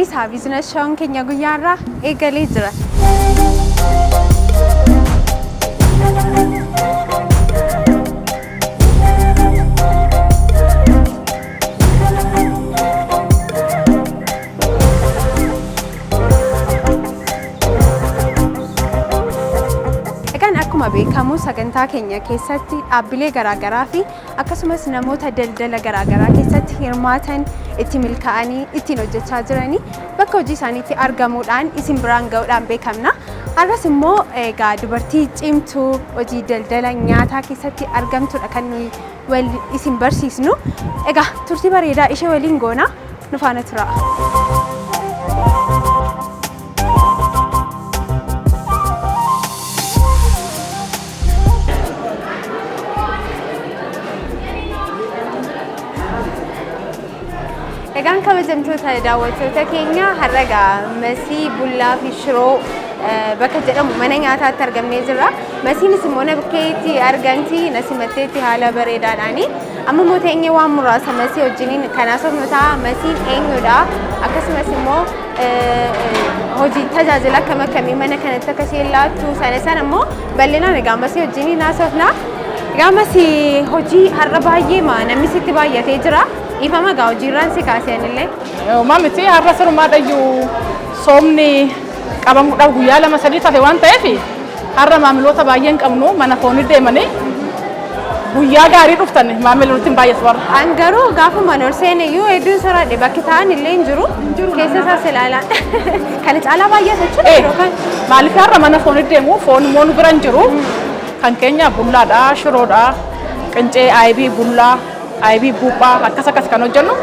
isaa biizinasii shoon keenya guyyaarraa eegalee jira. Akkuma beekamu sagantaa keenya keessatti dhaabbilee garaagaraa fi akkasumas namoota daldala garaagaraa keessatti hirmaatan itti milkaa'anii ittiin hojjechaa jiranii bakka hojii isaaniitti argamuudhaan isin biraan ga'uudhaan beekamna. Har'as immoo egaa dubartii cimtuu hojii daldala nyaataa keessatti argamtudha kan isin barsiisnu. Egaa turtii bareedaa ishee waliin goona nu faana tura. Egaan kabajamtoota daawwattoota keenya har'a Masii Bullaa fi Shiroo bakka jedhamu mana nyaataatti argamnee jirra. Masiinis immoo bakkeetti argamti nasimatteetti haala bareedaadhaani. Amma immoo teenyee waan muraasa Masii wajjiniin kanaaf nutaa Masiin eenyudha akkasumas immoo hojii tajaajila akkamii mana kanatti akka isheen laattu sana immoo bal'inaan egaa Masii wajjiniin haasofna. Egaa Masii hojii har'a baay'ee namni sitti baay'atee jira. Ifama gaa hojiirraan si kaaseenillee. Maamiti har'a sirmaadhayyuu soomni qabamuudhaaf guyyaa 2-3 tafe waan ta'eef har'a maamiloota baay'een qabnu mana foonii deemanii guyyaa gaarii dhuftan maamilootni baay'ees warra. An garuu gaafuma norseen iyyuu hedduun soraadhe bakki ta'an illee hin jiru. Keessa isaas ilaalaan. Kan caalaa baay'ees jechuudha. Maaliif har'a mana foonii deemu foon immoo nu bira hin jiru. Kan keenya bullaadha, shiroodha, qincee aybii bullaa. Aybii buuphaa akkas kan hojjennu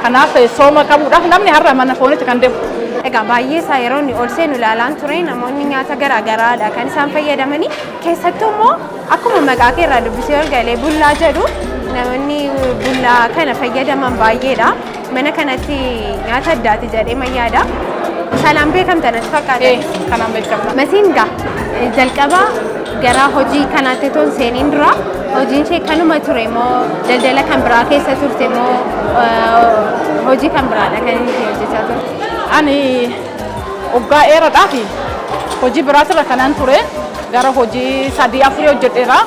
kanaaf sooma qabuudhaaf namni har'a mana foonitti kan deemu. Egaa baay'ee isaa yeroo inni ol seenu ilaalaan ture namoonni nyaata garaagaraadha kan isaan fayyadamanii keessattuu immoo akkuma maqaa keerraa dubbisee ol galee bullaa jedhu namoonni bullaa kana fayyadaman baay'eedha. Mana kanatti nyaata addaati jedhee mayyaadha. Salaan beekamtan as fakkaata. Kanaan beekamna. Masiin gaa jalqabaa gara hojii kanaatti toon seeniin dura hojiin ishee kanuma ture moo daldala kan biraa keessa turte moo hojii kan biraadha kan inni hojjechaa turte? Ani waggaa dheeraadhaa fi hojii biraatirra kanaan ture gara hojii 3-4 hojjedheera.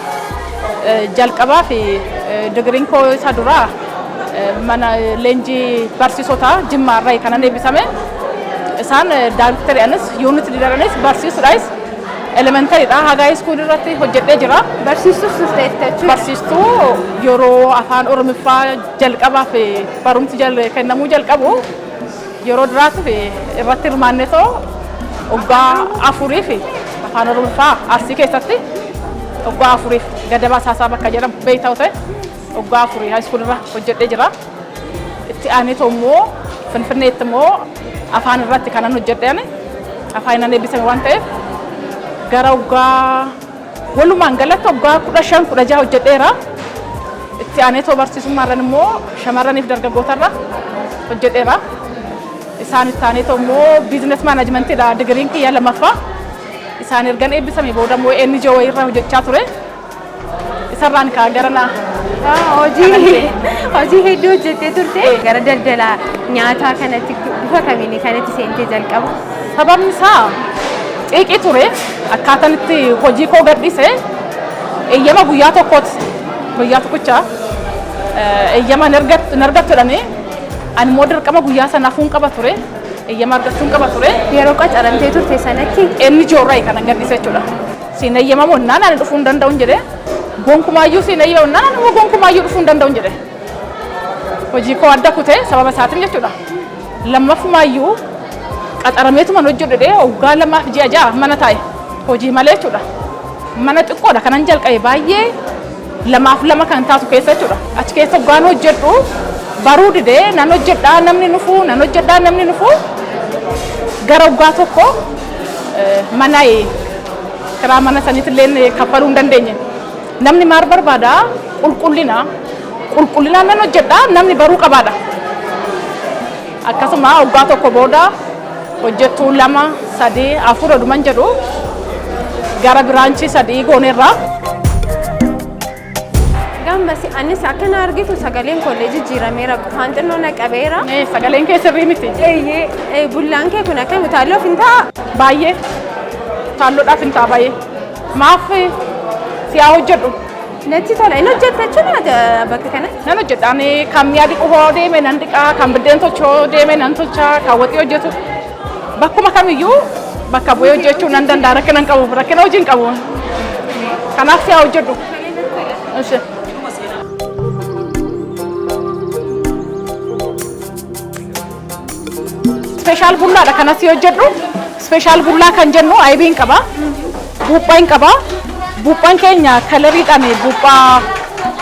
Jalqabaa fi digiriin koo isa duraa mana leenjii barsiisota Jimmaarraa kanan eebbisame. Isaan daayireektarii yuunit liidaranis barsiisuudhaas elementaridha haga iskuul irratti hojjedhee jira. Barsiistuu yeroo afaan Oromiffaa jalqabaaf barumsi kennamuu jalqabu yeroo duraatiif irratti hirmaannetoo waggaa 4 fi afaan Oromiffaa Arsii keessatti waggaa 4 gadabaa saasaa bakka jedhamu beektaa ta'e waggaa 4 haayiskuul irra hojjedhee jira. Itti aaneetoo immoo Finfinneetti immoo afaan irratti kanan hojjedheen afaan eebbisame waan ta'eef gara waggaa walumaan galatti waggaa 15-16 hojjedheera. Itti aaneetoo barsiisummaarran immoo shamarraniif dargaggootarra hojjedheera. Isaan itti aaneetoo immoo biizines maanaajimentiidha digiriin kiyya lamaffaa. Isaan ergan eebbisame booda immoo NGO irra hojjechaa ture. Isarraan kaa garanaa. Hojii hedduu hojjettee turte gara daldala nyaataa kanatti bifa kamiin kanatti seentee jalqabu? Sababni isaa xiiqii ture akkaataan itti hojii koo gadhiise eeyyama guyyaa tokkocha eeyyama argattudhani ani immoo dirqama guyyaa sanaafuu qaba ture eeyyama argachuun qaba ture. Yeroo qacaramtee turte sanatti NGO irraa kan gadhiise jechuudha. Siin eeyyamamoo naan ani dhufuu hin danda'u jedhee gonkumaayyuu siin eeyyamamoo naan ani gonkumaayyuu dhufuu hin danda'u jedhee hojii koo adda kutee sababa isaatiin jechuudha. Lammafumaayyuu qaxarameetuma hojjedhee waggaa 2-6 mana taa'e hojii malee jechuudha. Mana xiqqoodha kanan jalqabe baay'ee 2 kan taatu keessa jechuudha. Achi keessa waggaan hojjedhu baruu didee nan hojjedhaa namni nufu gara waggaa tokko mana kiraa mana saniitillee kaffaluu hin dandeenye. Namni maal barbaada qulqullina nan hojjedhaa namni baruu qabaadha. Akkasuma waggaa tokko booda hojjettuu 2-3-4 oduman jedhu gara biraanchii 3 gooneerra. masi anis akkana argitu sagaleen kolleejii jirameera qofaan xinnoo naqabeera. Sagaleen kee sirrii miti. Bullaan kee kun akkam utaaloof hin ta'a? Baay'ee. Utaalloodhaaf hin ta'a baay'ee. Maaf siyaa hojjedhu. Natti tola. Inni hojjetta jechuun bakka kanatti? Nan hojjedha. Ani kan mi'a dhiqu hoo deeme nan dhiqaa, kan biddeen tolchoo deeme nan tolchaa, kan waxii hojjetu. Bakkuma kamiyyuu bakka bu'ee hojjechuu nan danda'a. Rakkina hin qabu. Rakkina hojii hin qabu. Kanaaf siyaa hojjedhu. Special bullaadha kanas hojjedhu. Special bullaa kan jennu aybiin qaba. Buuphaan qaba. Buuphaan keenya kalariidhaan buuphaa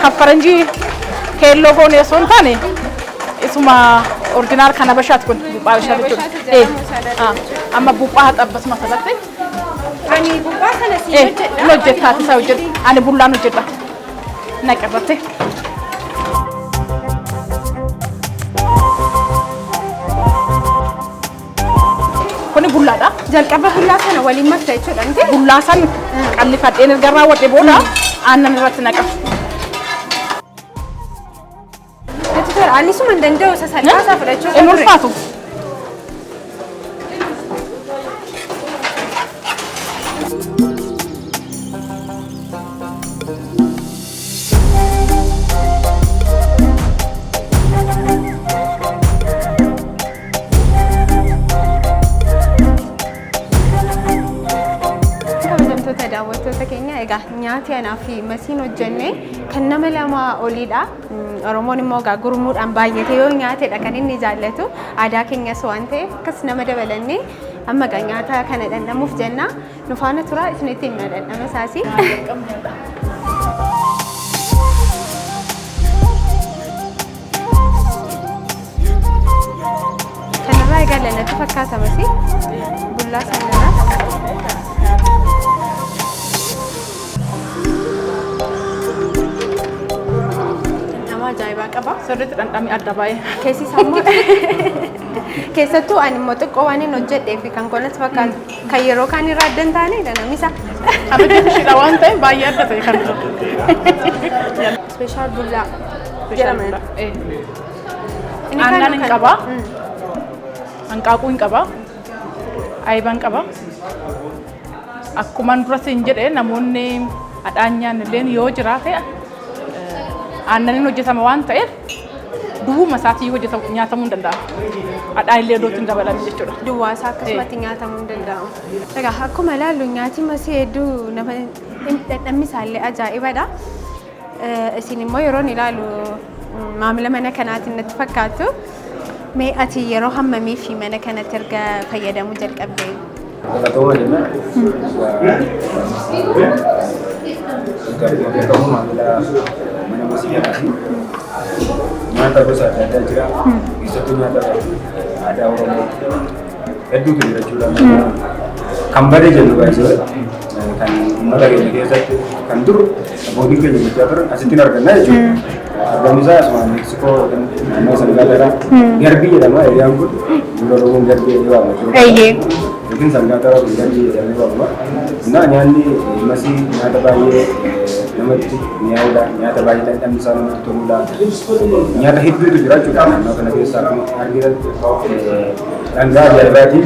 kan faranjii keelloo goone osoo hin taane isuma originaal kan Habashaati kun buuphaa Habashaa jechuudha. Amma buuphaa xabbasuma asirratti. Ani buuphaa kana si hojjedha. Hojjettaa isaa hojjedha. Ani bullaan hojjedha. Naqarratti. Kuni bullaadha. Jalqaba bullaa sana waliin makta jechuudha miti? Bullaa san qallifadheen erga raawwadhe booda aannan irratti naqa. Anisuma hin danda'u isa salphaasaa fudhachuu Hin ulfaatu. daawwattoota keenya egaa nyaati anaa fi masiin hojjennee kan nama lama oliidha. Oromoon immoo egaa gurmuudhaan baay'atee yoo nyaatedha kan inni jaallatu. Aadaa keenyas waan ta'eef akkas nama dabalannee amma egaa nyaata kana dhandhamuuf jenna. Nu faana tura isinitti himna dhandhama isaasi. Kanarraa egaa lannatti fakkaata masi bullaa sanarraa. Ajaa'ibaa qaba. Sirriitti dhandhamii adda baay'ee. Keessi sammuu keessattuu ani immoo xiqqoo waan hin hojjedhee fi kan konatti fakkaatu kan yeroo kaan irraa adda hin taanedha namisa. Abidda ishiidha waan ta'eef baay'ee adda ta'e kan jiru. Special bullaa jedhama. Aannan hin qaba. Hanqaaquu hin qaba. Ayibaan qaba. Akkuma duratti hin jedhee namoonni hadhaan nyaannillee yoo jiraate aannan hojjetama waan ta'eef duwwuma isaatii nyaatamuu hin danda'amu. Hadhaan illee iddootti hin dabalame jechuudha. Duwwaa isaa akkasumatti nyaatamuu hin danda'amu. Egaa akkuma ilaallu nyaati masii hedduu nama dhandhamni isaallee ajaa'ibadha. Isin immoo yeroo ilaalu maamila mana kanaatiin natti fakkaatu. Mee ati yeroo hammamii fi mana kanatti erga fayyadamuu jalqabdee? Galatoomaa jenna. Galatoomaa maamila mana masii kanaati. Nyaata gosa adda addaa jira. Keessattuu nyaata aadaa Oromoo hedduutu jira jechuudha. Kan badee jennu baay'ee kan uummata keenya keessatti kan dur abbootiin keenya gochaa turan asittiin arganna jechuudha. Argamni isaa asuma Meeksikoo naannoo Sangaataadha. Garbii jedhama eriyaan kun dura Oromoon garbii jedhee waamama. Mungkin Sangaata menjadi yang apa? Nah nyanyi masih nyata bayi namanya nyata nyata bayi dan misalnya tunda nyata hidup itu jelas juga karena kena biasa akhirnya anda biar berarti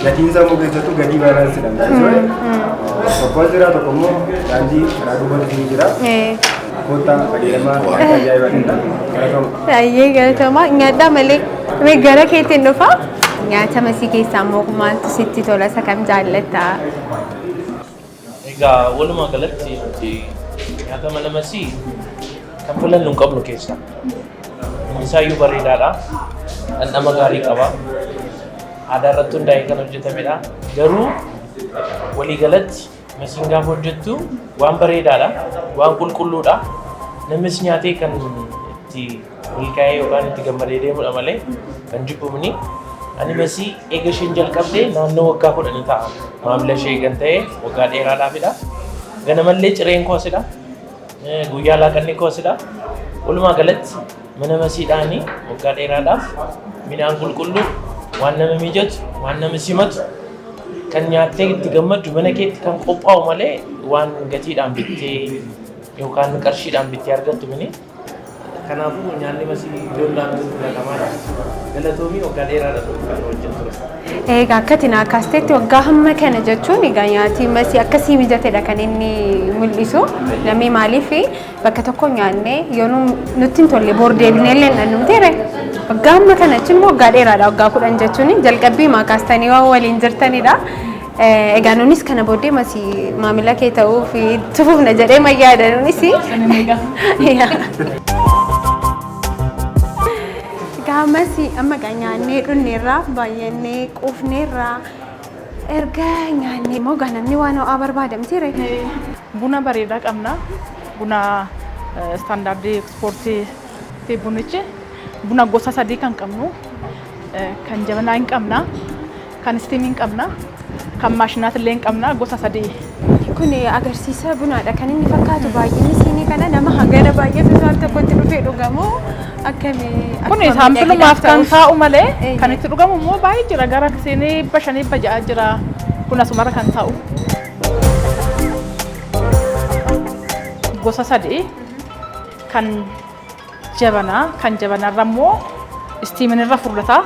jadi sama kita tuh gaji barang sedang apa jera atau kamu janji radu baru sini jera kota bagaimana kerja yang Aiyee galatooma nyaata malee gara keetiin dhufa nyaata masii keessaa immoo maaltu sitti tola isa kam jaallatta? Egaa walumaa galatti nuti nyaata mana masii kan filannu hin qabnu keessa. Isaayyuu bareedaadha. Dhandhama gaarii qaba. Aadaa irratti hundaa'ee kan hojjetamedha. Garuu walii galatti masiin gaafa hojjettu waan bareedaadha. Waan qulqulluudha. Namnis nyaatee kan itti milkaa'ee yookaan itti gammadee deemudha malee kan jibbumni. Ani masii eega isheen jalqabdee naannoo waggaa 10 ta'a. Maamila ishee eegan ta'ee waggaa dheeraadhaafidha. Ganamallee cireen koo asidha. Guyyaa laaqanni koo asidha. Walumaa galatti mana masiidhaanii waggaa dheeraadhaaf midhaan qulqulluu waan nama mijatu waan nama simatu kan nyaattee itti gammaddu mana keetti kan qophaa'u malee waan gatiidhaan bittee yookaan qarshiidhaan bittee argattu mini. Kanaafuu nyaanni masii iddoon laatuun filatamaadha. Galatoomii waggaa dheeraadha kan hojjetu ture. Egaa akkatiin akkaasteetti waggaa hamma kana jechuun egaa nyaati masii akkasii mijatedha kan inni mul'isu. Namni maaliif bakka tokko nyaannee yoo nutti hin tolle boor deebinee illee dhannumteere. Waggaa hamma kana jechuun immoo waggaa dheeraadha waggaa 10 jechuun jalqabbii maakaastanii waan waliin jirtanidha. Egaa nunis kana booddee masii maamila kee ta'uu fi tufuufna jedhee mayyaadha nunis. Gamasi amma nyaannee dhunneerraa baay'annee quufneerraa erga nyaannee immoo namni waan ho'aa barbaadamtiire. Buna bareedaa qabna. Buna standaardii ekspoortii bunichi buna gosa 3 kan qabnu kan jabanaa hin qabna kan istiimii hin qabna kan maashinaati illee hin qabna gosa 3. Kun agarsiisa bunaadha kan inni fakkaatu baay'inni siinii kana nama hangana baay'eetu isaan tokkotti dhufee dhugamu akkamii. Kun saampilumaaf kan taa'u malee kan itti dhugamu immoo baay'ee jira gara siinii 500 jira kun asumarra kan taa'u. Gosa 3 kan jabanarra immoo istiiminirra furdata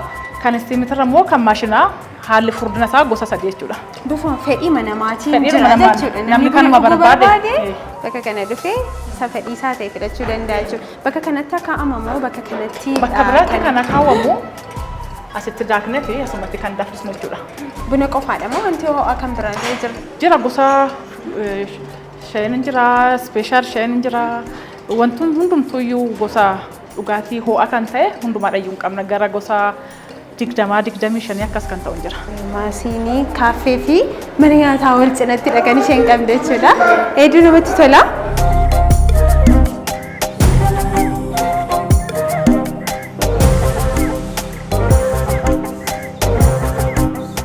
kan istiiminirra immoo kan maashinaa haalli furdina isaa gosa 3 jechuudha. Bifuma fedhii namaatiin jira jechuudha. Namni kanuma barbaade bakka kana dhufee isa fedhii isaa ta'e filachuu danda'a jechuudha. Bakka kanatti kaa'ama moo bakka kanatti bakka biraatti kana kaawwamu asitti daaknee fi asumatti kan danfisnu jechuudha. Buna qofaadha moo wanti ho'aa kan biraallee jira? Jira gosa shayiniin jira, speeshaal shayiniin jira. Wantoonni hundumtuuyyuu gosa dhugaatii ho'aa kan ta'e hundumaadhayyuu hin qabna gara gosa 25 akkas kan ta'u jira. Maasiinii kaaffee fi mana nyaataa wal cinatti dhaqan isheen qabde jechuudha. Hedduu namatti tola.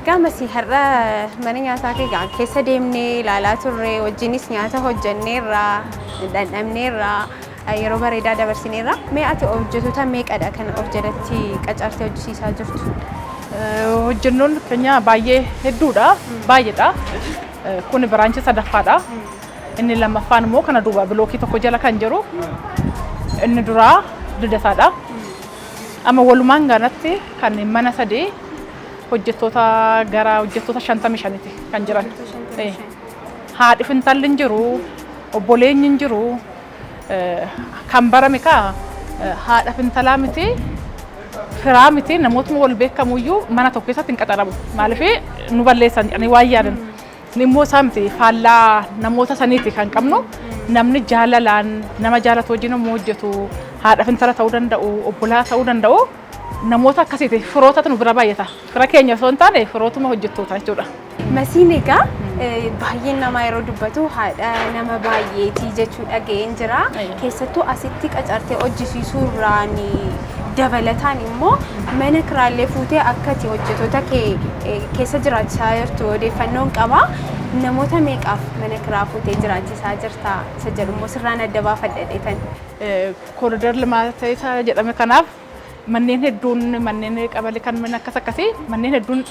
Gamasii har'a mana nyaataa keessa deemnee ilaalaa turre wajjinis nyaata hojjenneerra dhandhamneerra yeroo bareedaa dabarsineerra. Mee ati hojjettoota meeqadha kan of jalatti qacartee hojjisiisaa jirtu? Hojjennoon keenya baay'ee hedduudha. Baay'eedha. Kun biraanchii sadaffaadha. Inni lammaffaan immoo kana duuba bilookii tokko jala kan jiru. Inni duraa Lidataadha. Amma walumaan ganatti kan mana 3 hojjettoota gara hojjettoota 55ti kan jiran. Haadhi fintalli hin jiru, obboleenyi hin jiru. Kan barame kaa haadha fintalaa miti firaa miti namootni wal beekamuyyuu mana tokko keessatti hin qaxaramu. Maaliif nu balleessan jedhanii waan yaadan. Immoo isaa miti faallaa namoota saniiti kan qabnu namni jaalalaan nama jaalatu wajjin immoo hojjetu haadha fintala ta'uu danda'u obbolaa ta'uu danda'u namoota akkasiiti firootatu nu bira baay'ata. Fira keenya osoo hin taane firootuma hojjettoota jechuudha. Masiin egaa baay'een nama yeroo dubbatu haadha nama baay'eeti jechuu dhaga'een jira. Keessattuu asitti qacartee hojjisiisuurraan dabalataan immoo mana kiraallee fuutee akkati hojjettoota keessa jiraachisaa jirtu odeeffannoon qaba. Namoota meeqaaf mana kiraa fuutee jiraachisaa jirta? Isa jedhu immoo sirraan adda baafadhadheetan. Kooriidar limaataa jedhame kanaaf manneen hedduun manneen qabalee kan akkas akkasii manneen hedduun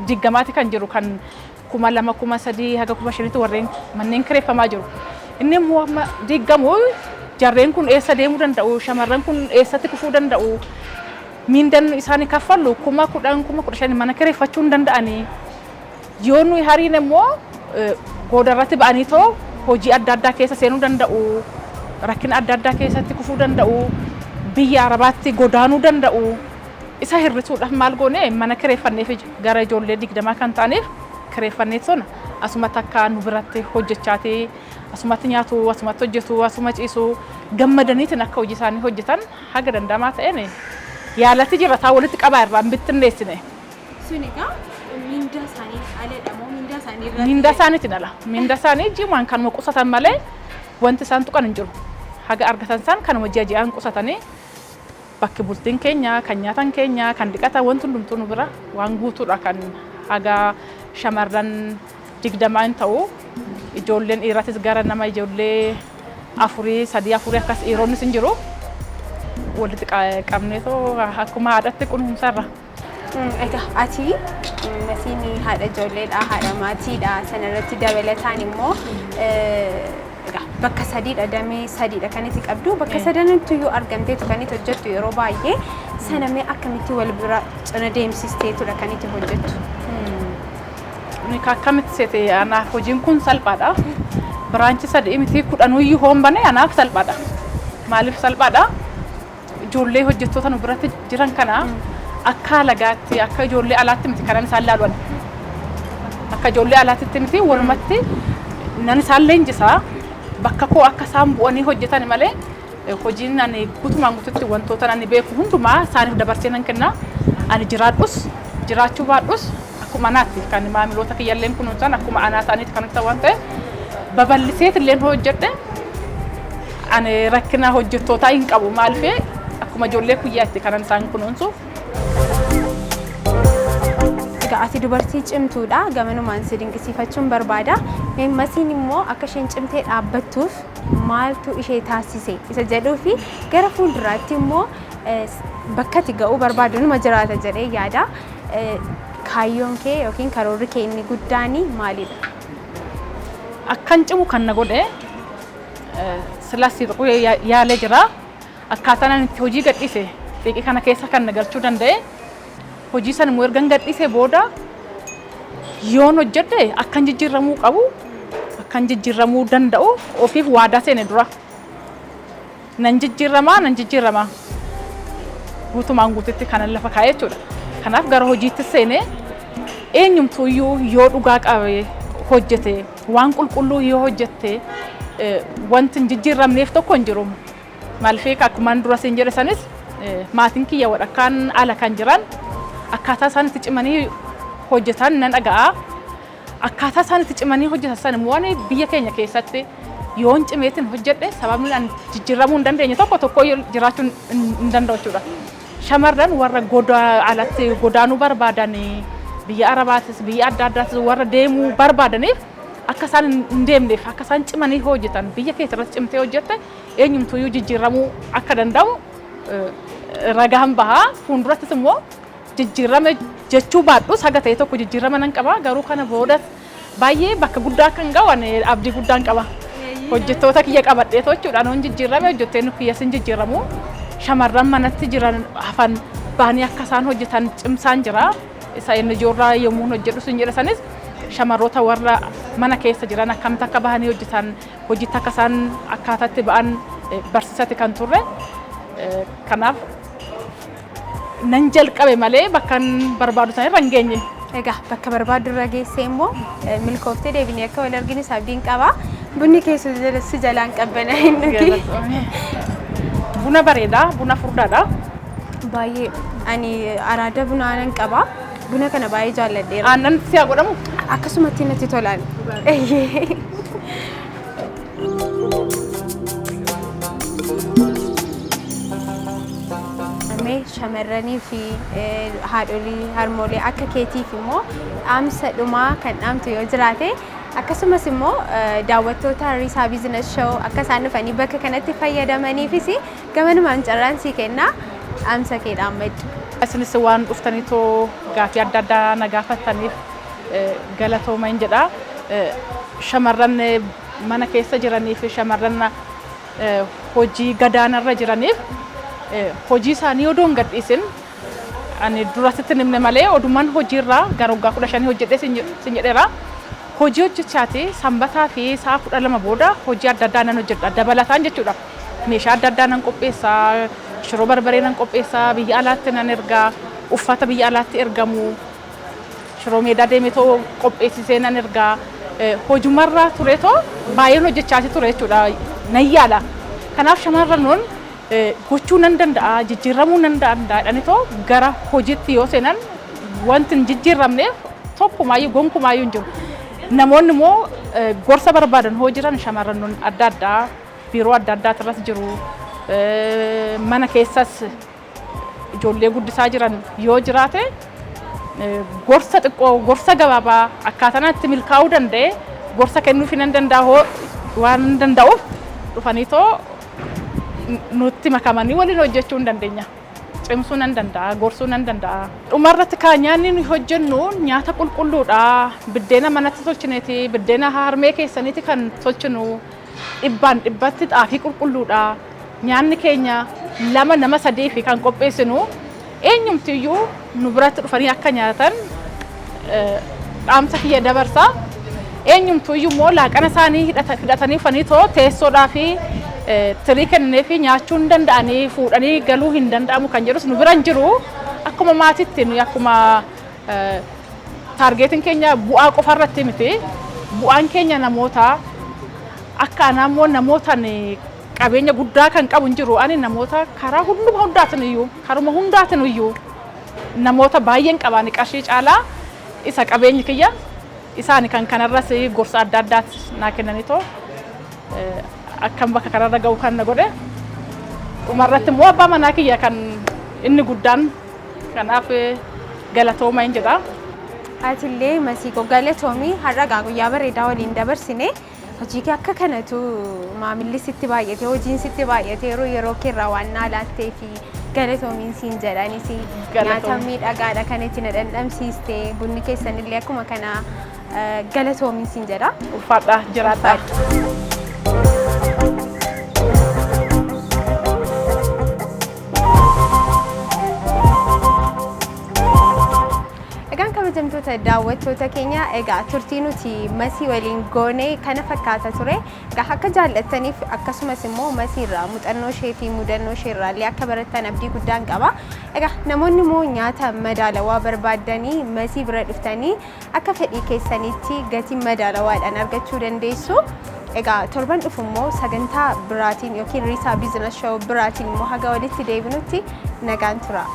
diggamaati kan jiru kan 2,000, 3,000 haga 5,000 warreen manneen kireeffamaa jiru. Inni immoo diggamu jarreen kun eessa deemuu danda'u shamarran kun eessatti kufuu danda'u miindan isaanii kaffallu 10,000, 15,000 mana kireeffachuu hin danda'anii yoo nuyi hariin immoo goodarratti ba'anii too hojii adda addaa keessa seenuu danda'u rakkina adda addaa keessatti kufuu danda'u biyya arabaatti godaanuu danda'u isa hir'isuudhaaf maal goone mana kireeffanneef gara ijoollee 20 kan ta'aniif kireeffannee sona asumatti akka nu biratti hojjechaatee asumatti nyaatu asumatti hojjetu asuma ciisu gammadaniitiin akka hojii isaanii hojjetan haga danda'amaa ta'een yaalatti jirataa walitti qabaa irraa bittinneessine. Sunigaa mindaa isaanii aladha moo mindaa isaanii irraa? Mindaa isaaniitiin ala. Mindaa isaanii jimaan kan qusatan malee wanti isaan tuqan hin jiru. Haga argatan isaan kanuma ji'aan qusatanii bakki bultiin keenya kan nyaatan keenya kan dhiqatan wanti hundumtuu nu bira waan guutuudha kan haga shamarran 20 ta'u ijoolleen dhiiratis gara nama ijoollee 4, 3, 4 akkas dhiironnis hin jiru. Walitti qabneetoo akkuma haadhatti kunuunsarra. Egaa ati masiin haadha ijoolleedha haadha maatiidha sanarratti dabalataan immoo egaa bakka sadiidha damee sadiidha kan itti qabdu bakka sadantu yoo argamteetu kan itti hojjettu yeroo baay'ee sana mee akkamitti wal bira cina deemsisteetudha kan itti hojjettu. Ni akkamitti seete anaaf hojiin kun salphaadha. Biraanchi sadii miti kudhanuyyuu hombane anaaf salphaadha. Maaliif salphaadha? Ijoollee hojjettoota nu biratti jiran kana akka lagaatti akka ijoollee alaatti miti kanan isaan laaluun. Akka ijoollee alaatti miti walumatti nan isaan leenjisaa bakka koo akka isaan bu'anii hojjetan malee hojiin ani guutumaan guututti wantoota ani beeku hundumaa isaaniif dabarsee nan kenna. Ani jiraadhus jiraachuu baadhus akkuma anaatti kan maamiloota kiyyalleen kunuunsan akkuma anaa isaaniitti kan hojjetan waan ta'eef babal'iseet illeen hojjedhe ani rakkina hojjettootaa hin qabu maaliif akkuma ijoollee kiyyaatti kanan isaan kunuunsu. Egaa ati dubartii cimtuudha gamanumaan si dinqisiifachuun barbaada. Masiin immoo akka isheen cimtee dhaabbattuuf maaltu ishee taasise isa jedhuu fi gara fuulduraatti immoo bakka itti ga'uu barbaadu numa jiraata jedhee yaada. Kaayyoon kee yookiin karoorri kee inni guddaan maalidha? Akkan cimu kan na godhe silas yaalee jira. Akkaataan ani itti hojii gadhiise xiqqii kana keessa kan na galchuu danda'e hojii sana immoo erga gadhiisee booda yoon hojjedhe akkan jijjiiramuu qabu akkan jijjiiramuu danda'u ofiif waadaa seene dura nan jijjiirama guutumaan guututti kanan lafa kaa'ee jechuudha. Kanaaf gara hojiitti seene eenyumtuuyyuu yoo dhugaa qabe hojjete waan qulqulluu yoo hojjette wanti hin jijjiiramneef tokko hin jiru. Maaliif akkumaan dura siin jedhe sanis maatiin kiyya wadhakkaan ala kan jiran akkaataa isaan itti cimanii hojjetan nan dhaga'a. Akkaataa isaan itti cimanii hojjetan san immoo biyya keenya keessatti yoon cimeetiin hojjedhe sababni an jijjiiramuu hin dandeenye tokko jiraachuu hin danda'u jechuudha. Shamarran warra alatti godaanuu barbaadan biyya Arabaatis biyya adda addaatis warra deemuu barbaadaniif akka isaan hin deemneef akka isaan cimanii hojjetan biyya keessa irratti cimtee hojjette eenyumtuuyyuu jijjiiramuu akka danda'u ragaan bahaa. Fuuldurattis immoo jijjiirame jechuu baadhus haga ta'e tokko jijjiirama nan qaba. Garuu kana boodas baay'ee bakka guddaa kan ga'u abdii guddaan qaba. Hojjettoota kiyya qabadheetoo jechuudha. Noon jijjiirame hojjettoonni kiyya sin jijjiiramu. Shamarran manatti jiran hafan baanii akka isaan hojjetan cimsaan jira. Isa inni ijoorraa yommuu hojjedhu sin jedha sanis shamarroota warra mana keessa jiran akkamitti akka bahanii hojjetan hojiitti akka isaan akkaataatti ba'an barsiisatti kan turre. Kanaaf nan jalqabe malee bakka barbaadu sana irra hin geenye. Egaa bakka barbaadu irra geessee immoo milkooftee deebinee akka wal arginu abdiin qaba. Bunni keessa si jalaan qabbana hin dhugi. Buna bareedaa, buna furdaadha. Baay'ee ani araada bunaa nan qaba. Buna kana baay'ee jaalladheera. Aannan si haa godhamu? Akkasumatti natti tolaan. Shamarranii fi haadholii harmoolee akka keetiif immoo dhaamsa dhumaa kan dhaamtu yoo jiraate akkasumas immoo daawwattoota Risaa Biizines Show akka isaan dhufanii bakka kanatti fayyadamaniifis gamanumaan carraan sii kenna dhaamsa kee dhaammadhu. Isinis waan dhuftaniitoo gaaffii adda addaa na gaafattaniif galatooma hin jedha. Shamarran mana keessa jiraniif shamarran hojii gadaanarra jiraniif hojii isaanii odoo hin gadhiisin ani durasitti nimne malee odumaan hojiirraa gara waggaa 15 hojjedhee sin jedheera. Hojii hojjechaati sanbataa fi sa'a 12 booda hojii adda addaa nan hojjedha dabalataan jechuudha. Meeshaa adda addaa nan qopheessaa, shiroo barbaree nan qopheessaa, biyya alaatti nan ergaa, uffata biyya alaatti ergamu, shiroo meedaa deemetoo qopheessisee nan ergaa. Hojumarraa tureetoo baay'een hojjechaati ture jechuudha nan yaala. Kanaaf shamarran nun gochuu nan danda'a, jijjiiramuu nan danda'anitoo gara hojiitti yoo seenan wanti hin jijjiiramneef tokkumaayyuu gonkumaayyuu hin jiru. Namoonni immoo gorsa barbaadan hoo jiran shamarran nun adda addaa biiroo adda addaati irratti jiru. Mana keessas ijoollee guddisaa jiran yoo jiraate gorsa xiqqoo gorsa gabaabaa akkaataan itti milkaa'uu danda'e gorsa kennuuf nan danda'a waan danda'uuf dhufaniitoo nutti makamanii waliin hojjechuu hin dandeenya. Cimsuu nan danda'a, gorsuu nan danda'a. Dhumarratti nyaanni nu hojjennu nyaata qulqulluudha. Biddeena manatti tolchineeti, biddeena harmee keessaniiti kan tolchinu. dhibbaan dhibbatti xaafii qulqulluudha. Nyaanni keenya lama nama sadii fi kan qopheessinu eenyumtiyyuu nu biratti dhufanii akka nyaatan dhaamsa kiyya dabarsa. Eenyumtiyyuu immoo laaqana isaanii hidhatanii dhufanii too teessoodhaa fi tirii kennee fi nyaachuu hin danda'anii fuudhanii galuu hin danda'amu kan jedhus nu bira hin jiru. Akkuma maatiitti nuyi akkuma taargeetiin keenya bu'aa qofa irratti miti. Bu'aan keenya namoota akka namoonni namootaan qabeenya guddaa kan qabu hin jiru. Ani namoota karaa karuma hundaatiin iyyuu namoota baay'een qaban qarshii caalaa isa qabeenyi kiyya isaan kan kanarras gorsa adda addaatti naa kennanitoo akkam bakka kanarra ga'u kan na godhe. Dhumarratti immoo abbaa manaa kiyya kan inni guddaan kanaaf galatooma hin jedha. Atillee Masii galatoomii har'a guyyaa bareedaa waliin dabarsine. Hojii akka kanatu maamilli sitti baay'ate hojiin sitti baay'ate yeroo keerraa waan naalaattee fi galatoomiin siin jedhanis nyaata miidhagaadha kan itti na dhandhamsiiste bunni keessanillee akkuma kana galatoomiin siin jedha. Ulfaadha jiraadha. Kabajamtoota daawwattoota keenya egaa turtii nuti Masii waliin goone kana fakkaata ture. Egaa akka jaallattaniif akkasumas immoo Masiirraa muuxannoo ishee fi mudannoo isheerraa illee akka barattan abdii guddaan qaba. Egaa namoonni immoo nyaata madaalawaa barbaadanii Masii bira dhuftanii akka fedhii keessanitti gatii madaalawaadhaan argachuu dandeessu. Egaa torban dhufu immoo sagantaa biraatiin yookiin Risaa Business Show biraatiin immoo haga walitti deebinutti nagaan tura.